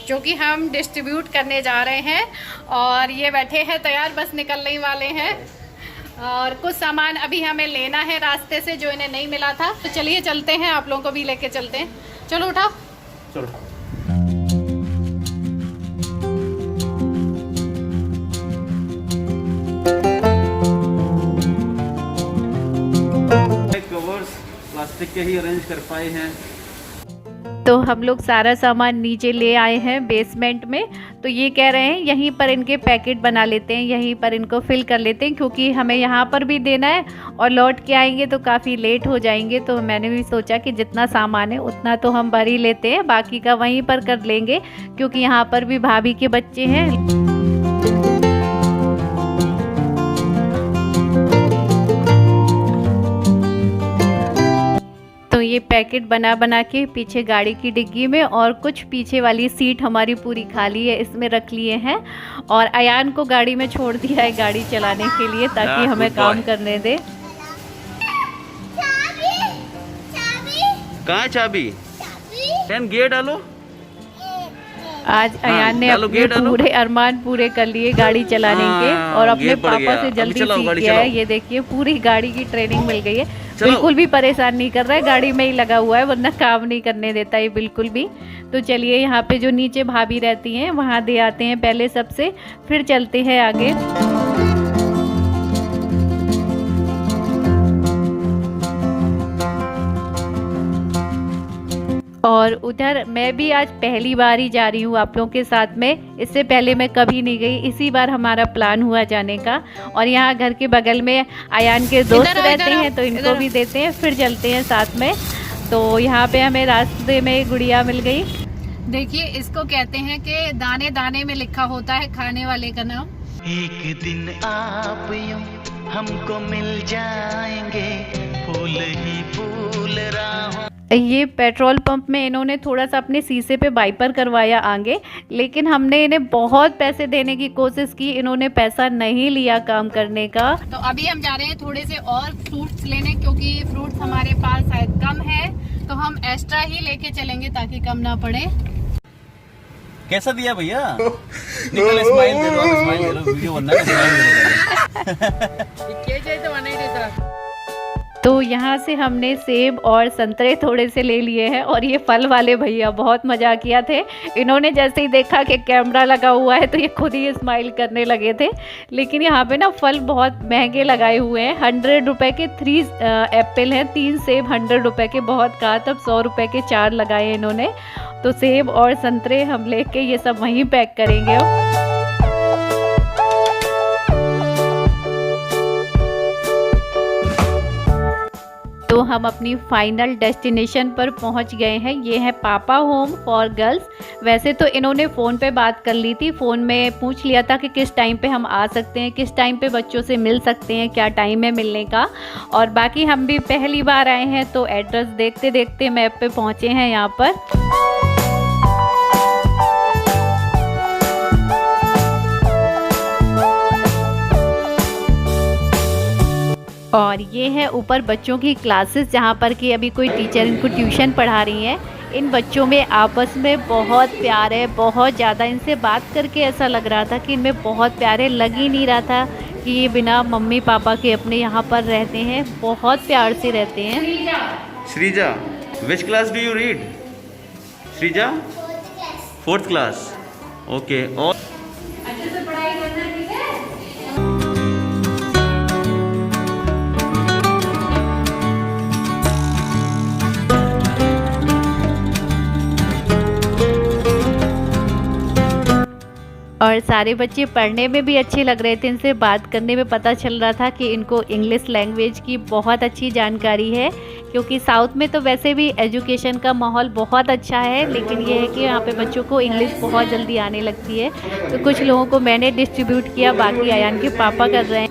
जो कि हम डिस्ट्रीब्यूट करने जा रहे हैं। और ये बैठे हैं तैयार, बस निकलने ही वाले हैं। और कुछ सामान अभी हमें लेना है रास्ते से जो इन्हें नहीं मिला था। तो चलिए चलते हैं, आप लोगों को भी लेके चलते हैं। चलो उठाओ, चलो। कवर्स प्लास्टिक के ही अरेंज कर पाए हैं। तो हम लोग सारा सामान नीचे ले आए हैं बेसमेंट में। तो ये कह रहे हैं यहीं पर इनके पैकेट बना लेते हैं, यहीं पर इनको फिल कर लेते हैं, क्योंकि हमें यहाँ पर भी देना है और लौट के आएंगे तो काफ़ी लेट हो जाएंगे। तो मैंने भी सोचा कि जितना सामान है उतना तो हम भर ही लेते हैं, बाकी का वहीं पर कर लेंगे, क्योंकि यहाँ पर भी भाभी के बच्चे हैं। तो ये पैकेट बना बना के पीछे गाड़ी की डिग्गी में, और कुछ पीछे वाली सीट हमारी पूरी खाली है, इसमें रख लिए हैं। और अयान को गाड़ी में छोड़ दिया है गाड़ी चलाने के लिए, ताकि हमें काम करने दे। कहाँ है चाबी? गियर डालो। आज अयान ने अपने पूरे अरमान पूरे कर लिए गाड़ी चलाने के, और अपने पापा से जल्दी सीख गया है। ये देखिए पूरी गाड़ी की ट्रेनिंग मिल गई है, बिल्कुल भी परेशान नहीं कर रहा है, गाड़ी में ही लगा हुआ है, वरना काम नहीं करने देता है बिल्कुल भी। तो चलिए यहाँ पे जो नीचे भाभी रहती हैं वहाँ दे आते हैं पहले सबसे, फिर चलते हैं आगे। और उधर मैं भी आज पहली बार ही जा रही हूँ आप लोगों के साथ में, इससे पहले मैं कभी नहीं गई, इसी बार हमारा प्लान हुआ जाने का। और यहाँ घर के बगल में अयान के दोस्त रहते हैं, तो इनको भी देते हैं, फिर चलते हैं साथ में। तो यहाँ पे हमें रास्ते में गुड़िया मिल गई। देखिए इसको कहते हैं कि दाने दाने में लिखा होता है खाने वाले का नाम। एक दिन आप यूं हमको मिल जाएंगे, फूल ही फूल राहों। ये पेट्रोल पंप में इन्होंने थोड़ा सा अपने शीशे पे वाइपर करवाया आगे, लेकिन हमने इन्हें बहुत पैसे देने की कोशिश की, इन्होंने पैसा नहीं लिया काम करने का। तो अभी हम जा रहे हैं थोड़े से और फ्रूट्स लेने, क्योंकि फ्रूट्स हमारे पास शायद कम है, तो हम एक्स्ट्रा ही लेके चलेंगे ताकि कम ना पड़े। कैसा दिया भैया? निकल स्माइल दे दो, स्माइल दे दो, वीडियो बनना है, स्माइल दे दो। तो यहाँ से हमने सेब और संतरे थोड़े से ले लिए हैं, और ये फल वाले भैया बहुत मज़ा किया थे। इन्होंने जैसे ही देखा कि कैमरा लगा हुआ है तो ये खुद ही स्माइल करने लगे थे। लेकिन यहाँ पे ना फल बहुत महंगे लगाए हुए हैं, 100 रुपये के 3 एप्पल हैं, 3 सेब 100 रुपये के, बहुत कहा, तब 100 रुपये के 4 लगाए इन्होंने। तो सेब और संतरे हम लेके ये सब वहीं पैक करेंगे। तो हम अपनी फाइनल डेस्टिनेशन पर पहुंच गए हैं। ये है पापा होम फॉर गर्ल्स। वैसे तो इन्होंने फ़ोन पे बात कर ली थी, फ़ोन में पूछ लिया था कि किस टाइम पे हम आ सकते हैं, किस टाइम पे बच्चों से मिल सकते हैं, क्या टाइम है मिलने का। और बाकी हम भी पहली बार आए हैं, तो एड्रेस देखते देखते मैप पे पहुँचे हैं यहाँ पर। और ये है ऊपर बच्चों की क्लासेस, जहाँ पर कि अभी कोई टीचर इनको ट्यूशन पढ़ा रही हैं। इन बच्चों में आपस में बहुत प्यार है, बहुत ज़्यादा। इनसे बात करके ऐसा लग रहा था कि इनमें बहुत प्यार है, लग ही नहीं रहा था कि ये बिना मम्मी पापा के अपने यहाँ पर रहते हैं, बहुत प्यार से रहते हैं। Sreeja, which class do you read? Sreeja 4th class. Okay. और अच्छे से पढ़ाई करना, ठीक है? और सारे बच्चे पढ़ने में भी अच्छे लग रहे थे, इनसे बात करने में पता चल रहा था कि इनको इंग्लिश लैंग्वेज की बहुत अच्छी जानकारी है, क्योंकि साउथ में तो वैसे भी एजुकेशन का माहौल बहुत अच्छा है, लेकिन ये है कि यहाँ पे बच्चों को इंग्लिश बहुत जल्दी आने लगती है। तो कुछ लोगों को मैंने डिस्ट्रीब्यूट किया, बाकी अयान के पापा कर रहे हैं।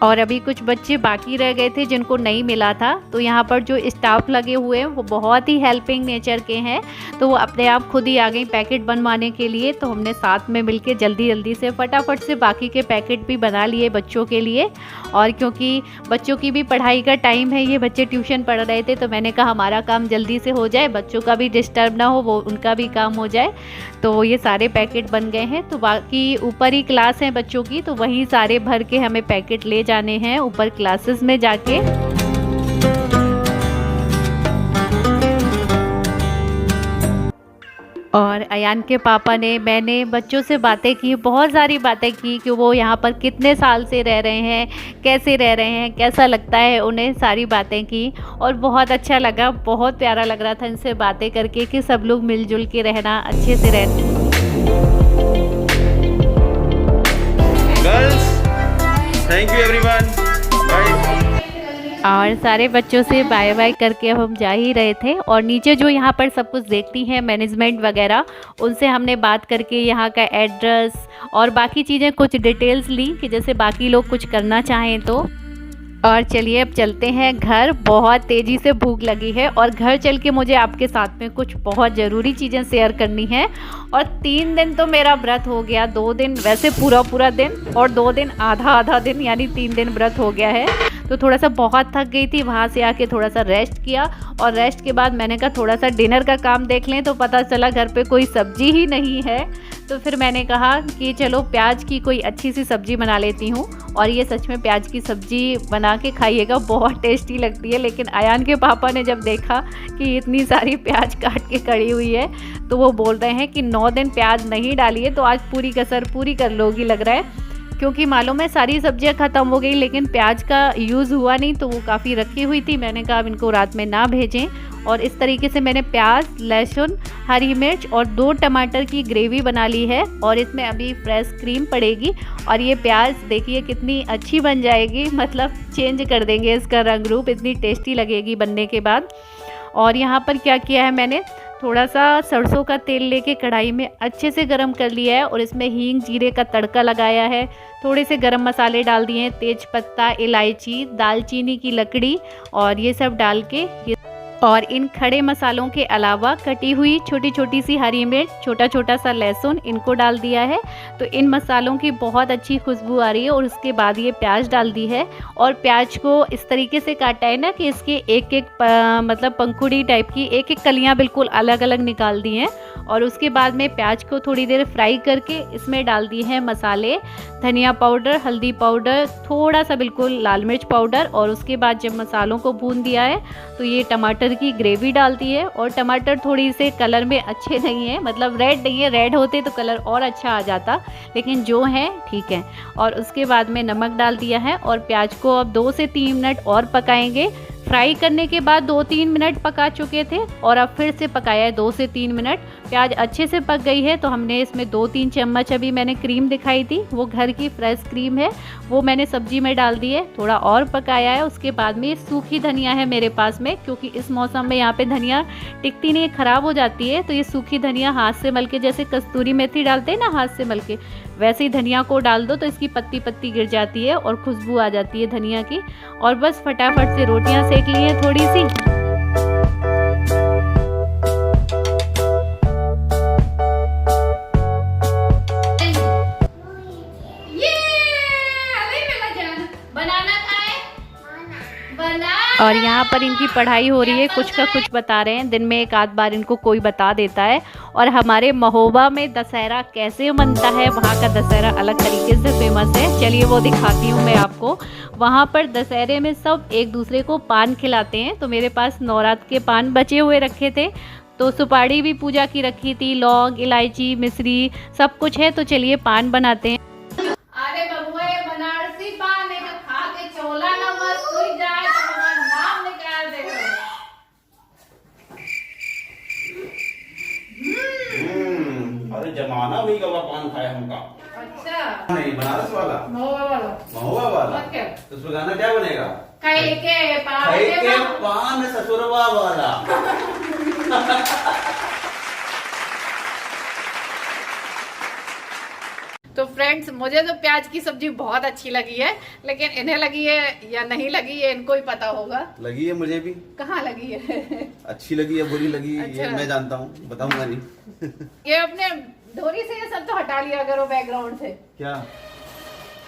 और अभी कुछ बच्चे बाकी रह गए थे जिनको नहीं मिला था, तो यहाँ पर जो स्टाफ लगे हुए हैं वो बहुत ही हेल्पिंग नेचर के हैं, तो वो अपने आप खुद ही आ गई पैकेट बनवाने के लिए। तो हमने साथ में मिलके जल्दी जल्दी से फटाफट से बाकी के पैकेट भी बना लिए बच्चों के लिए। और क्योंकि बच्चों की भी पढ़ाई का टाइम है, ये बच्चे ट्यूशन पढ़ रहे थे, तो मैंने कहा हमारा काम जल्दी से हो जाए, बच्चों का भी डिस्टर्ब ना हो, वो उनका भी काम हो जाए। तो ये सारे पैकेट बन गए हैं। तो बाकी ऊपर ही क्लास है बच्चों की, तो वहीं सारे भर के हमें पैकेट ले जाने हैं ऊपर क्लासेस में जाके। और अयान के पापा ने, मैंने बच्चों से बातें की, बहुत सारी बातें की कि वो यहाँ पर कितने साल से रह रहे हैं, कैसे रह रहे हैं, कैसा लगता है उन्हें, सारी बातें की। और बहुत अच्छा लगा, बहुत प्यारा लग रहा था इनसे बातें करके कि सब लोग मिलजुल के रहना, अच्छे से रहना। Girls, thank you everyone, bye. और सारे बच्चों से बाय बाय करके अब हम जा ही रहे थे। और नीचे जो यहाँ पर सब कुछ देखती हैं मैनेजमेंट वगैरह, उनसे हमने बात करके यहाँ का एड्रेस और बाकी चीज़ें कुछ डिटेल्स ली कि जैसे बाकी लोग कुछ करना चाहें तो। और चलिए अब चलते हैं घर, बहुत तेज़ी से भूख लगी है और घर चल के मुझे आपके साथ में कुछ बहुत ज़रूरी चीज़ें शेयर करनी है। और 3 दिन तो मेरा व्रत हो गया, 2 दिन वैसे पूरा दिन और 2 दिन आधा दिन, यानी 3 दिन व्रत हो गया है। तो थोड़ा सा बहुत थक गई थी, वहाँ से आके थोड़ा सा रेस्ट किया। और रेस्ट के बाद मैंने कहा थोड़ा सा डिनर का काम देख लें, तो पता चला घर पे कोई सब्जी ही नहीं है। तो फिर मैंने कहा कि चलो प्याज की कोई अच्छी सी सब्ज़ी बना लेती हूँ। और ये सच में प्याज की सब्ज़ी बना के खाइएगा, बहुत टेस्टी लगती है। लेकिन अयान के पापा ने जब देखा कि इतनी सारी प्याज काट के कड़ी हुई है, तो वो बोल रहे हैं कि 9 दिन प्याज नहीं डाली है तो आज पूरी कसर पूरी कर लोगी लग रहा है। क्योंकि मालूम है सारी सब्जियां ख़त्म हो गई, लेकिन प्याज का यूज़ हुआ नहीं, तो वो काफ़ी रखी हुई थी। मैंने कहा अब इनको रात में ना भेजें। और इस तरीके से मैंने प्याज, लहसुन, हरी मिर्च और 2 टमाटर की ग्रेवी बना ली है। और इसमें अभी फ्रेश क्रीम पड़ेगी। और ये प्याज देखिए कितनी अच्छी बन जाएगी, मतलब चेंज कर देंगे इसका रंग रूप, इतनी टेस्टी लगेगी बनने के बाद। और यहाँ पर क्या किया है मैंने, थोड़ा सा सरसों का तेल लेके कढ़ाई में अच्छे से गरम कर लिया है और इसमें हींग जीरे का तड़का लगाया है। थोड़े से गरम मसाले डाल दिए हैं, तेज पत्ता, इलायची, दालचीनी की लकड़ी और ये सब डाल के और इन खड़े मसालों के अलावा कटी हुई छोटी छोटी सी हरी मिर्च, छोटा छोटा सा लहसुन, इनको डाल दिया है। तो इन मसालों की बहुत अच्छी खुशबू आ रही है। और उसके बाद ये प्याज डाल दी है और प्याज को इस तरीके से काटा है ना कि इसके एक एक मतलब पंखुड़ी टाइप की एक एक कलियां बिल्कुल अलग अलग निकाल दी हैं। और उसके बाद में प्याज को थोड़ी देर फ्राई करके इसमें डाल दिए हैं मसाले, धनिया पाउडर, हल्दी पाउडर, थोड़ा सा बिल्कुल लाल मिर्च पाउडर। और उसके बाद जब मसालों को भून दिया है तो ये टमाटर की ग्रेवी डाल दी है। और टमाटर थोड़ी से कलर में अच्छे नहीं है, मतलब रेड नहीं है, रेड होते तो कलर और अच्छा आ जाता, लेकिन जो है ठीक है। और उसके बाद में नमक डाल दिया है और प्याज को अब 2 से 3 मिनट और पकाएंगे। फ्राई करने के बाद 2-3 मिनट पका चुके थे और अब फिर से पकाया है 2 से 3 मिनट। प्याज अच्छे से पक गई है तो हमने इसमें 2-3 चम्मच, अभी मैंने क्रीम दिखाई थी वो घर की फ्रेश क्रीम है, वो मैंने सब्जी में डाल दी है। थोड़ा और पकाया है। उसके बाद में सूखी धनिया है मेरे पास में, क्योंकि इस मौसम में यहाँ पे धनिया टिकती नहीं है, ख़राब हो जाती है। तो ये सूखी धनिया हाथ से मल के, जैसे कस्तूरी मेथी डालते हैं ना हाथ से मल के, वैसे ही धनिया को डाल दो तो इसकी पत्ती पत्ती गिर जाती है और खुशबू आ जाती है धनिया की। और बस फटाफट से रोटियां सेक ली हैं थोड़ी सी। और यहाँ पर इनकी पढ़ाई हो रही है, कुछ का कुछ बता रहे हैं, दिन में एक आध बार इनको कोई बता देता है। और हमारे महोबा में दशहरा कैसे मनता है, वहाँ का दशहरा अलग तरीके से फेमस है। चलिए वो दिखाती हूँ मैं आपको। वहाँ पर दशहरे में सब एक दूसरे को पान खिलाते हैं। तो मेरे पास नवरात्र के पान बचे हुए रखे थे, तो सुपारी भी पूजा की रखी थी, लौंग, इलायची, मिश्री सब कुछ है। तो चलिए पान बनाते हैं। अरे बबुआ ये बनारसी पान है, खा के चोला ना मत हुई जाए तो हमारा नाम निकाल देगा। अरे जमाना भी गवा पान खाया हमका। अच्छा नहीं, बनारस वाला, महुआ वाला। तो उसमें गाना क्या बनेगा? खाई के पान ससुरवा वाला। तो फ्रेंड फ्रेंड्स, मुझे तो प्याज की सब्जी बहुत अच्छी लगी है, लेकिन इन्हें लगी है या नहीं लगी है इनको ही पता होगा। लगी है मुझे भी। कहाँ लगी है? अच्छी लगी है बुरी लगी अच्छा। ये मैं जानता हूँ, बताऊंगा नहीं। ये अपने डोरी से ये सब तो हटा लिया करो बैकग्राउंड से। क्या?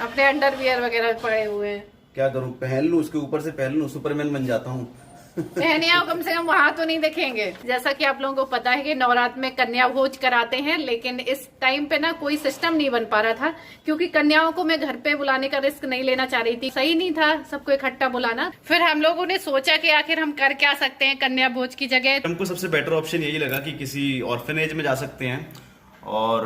अपने अंडरवियर वगैरह पड़े हुए हैं। क्या करूँ, पहन लूँ उसके ऊपर से, पहन लूँ, सुपरमैन बन जाता हूँ। पहने आओ, कम से कम वहाँ तो नहीं दिखेंगे। जैसा कि आप लोगों को पता है कि नवरात्र में कन्या भोज कराते हैं, लेकिन इस टाइम पे ना कोई सिस्टम नहीं बन पा रहा था, क्योंकि कन्याओं को मैं घर पे बुलाने का रिस्क नहीं लेना चाह रही थी। सही नहीं था सबको इकट्ठा बुलाना। फिर हम लोगों ने सोचा कि आखिर हम कर क्या सकते हैं कन्या भोज की जगह। हमको सबसे बेटर ऑप्शन यही लगा कि किसी ऑर्फेनेज में जा सकते हैं, और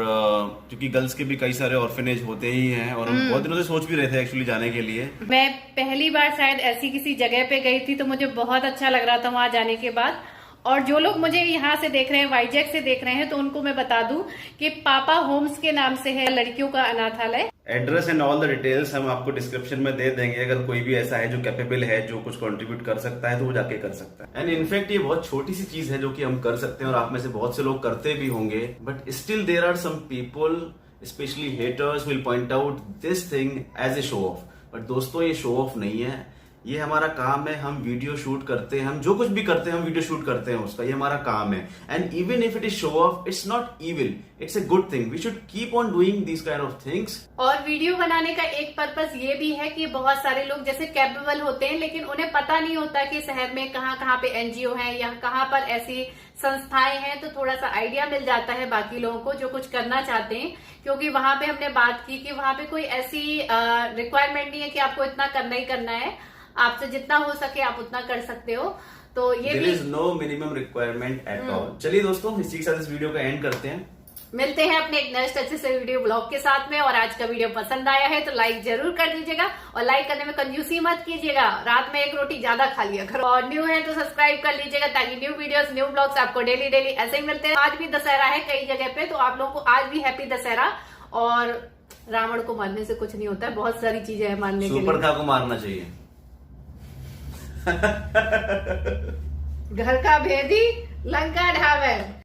क्योंकि गर्ल्स के भी कई सारे ऑर्फेनेज होते ही हैं, और हम बहुत दिनों से सोच भी रहे थे एक्चुअली जाने के लिए। मैं पहली बार शायद ऐसी किसी जगह पे गई थी, तो मुझे बहुत अच्छा लग रहा था वहां जाने के बाद। और जो लोग मुझे यहाँ से देख रहे हैं, वाईजैक से देख रहे हैं, तो उनको मैं बता दूं कि पापा होम्स के नाम से है लड़कियों का अनाथालय। Address and all the details हम आपको डिस्क्रिप्शन में दे देंगे। अगर कोई भी ऐसा है जो कैपेबल है, जो कुछ कंट्रीब्यूट कर सकता है, तो वो जाके कर सकता है। एंड इनफैक्ट ये बहुत छोटी सी चीज है जो कि हम कर सकते हैं, और आप में से बहुत से लोग करते भी होंगे, but still there are some people, specially haters, will point out this thing as a show off. But दोस्तों, ये शो ऑफ नहीं है, ये हमारा काम है। हम वीडियो शूट करते हैं, हम जो कुछ भी करते हैं हम वीडियो शूट करते हैं उसका, ये हमारा काम है। And even if it is show off, it's not evil, it's a good thing. We should keep on doing this kind of things. और वीडियो बनाने का एक पर्पस ये भी है कि बहुत सारे लोग जैसे कैपेबल होते हैं, लेकिन उन्हें पता नहीं होता कि शहर में कहाँ कहाँ पे एनजीओ है या कहाँ पर ऐसी संस्थाएं हैं, तो थोड़ा सा आइडिया मिल जाता है बाकी लोगों को जो कुछ करना चाहते हैं। क्योंकि वहां पे हमने बात की कि वहां पे कोई ऐसी रिक्वायरमेंट नहीं है कि आपको इतना करना ही करना है, आपसे जितना हो सके आप उतना कर सकते हो। तो ये There is no minimum requirement at all। चलिए दोस्तों, इसी के साथ इस वीडियो का एंड करते हैं। मिलते हैं अपने एक नेक्स्ट अच्छे से वीडियो ब्लॉग के साथ में। और आज का वीडियो पसंद आया है तो लाइक जरूर कर दीजिएगा, और लाइक करने में कंजूसी मत कीजिएगा। रात में एक रोटी ज्यादा खा लिया करो, और न्यू है तो सब्सक्राइब कर लीजिएगा, ताकि न्यू वीडियोस, न्यू ब्लॉग्स आपको डेली डेली ऐसे ही मिलते हैं। आज भी दशहरा है कई जगह पे, तो आप लोगों को आज भी हैप्पी दशहरा। और रावण को मारने से कुछ नहीं होता है, बहुत सारी चीजें हैं मारने के लिए। सुपर्णखा को मारना चाहिए। घर का भेदी लंका ढावे।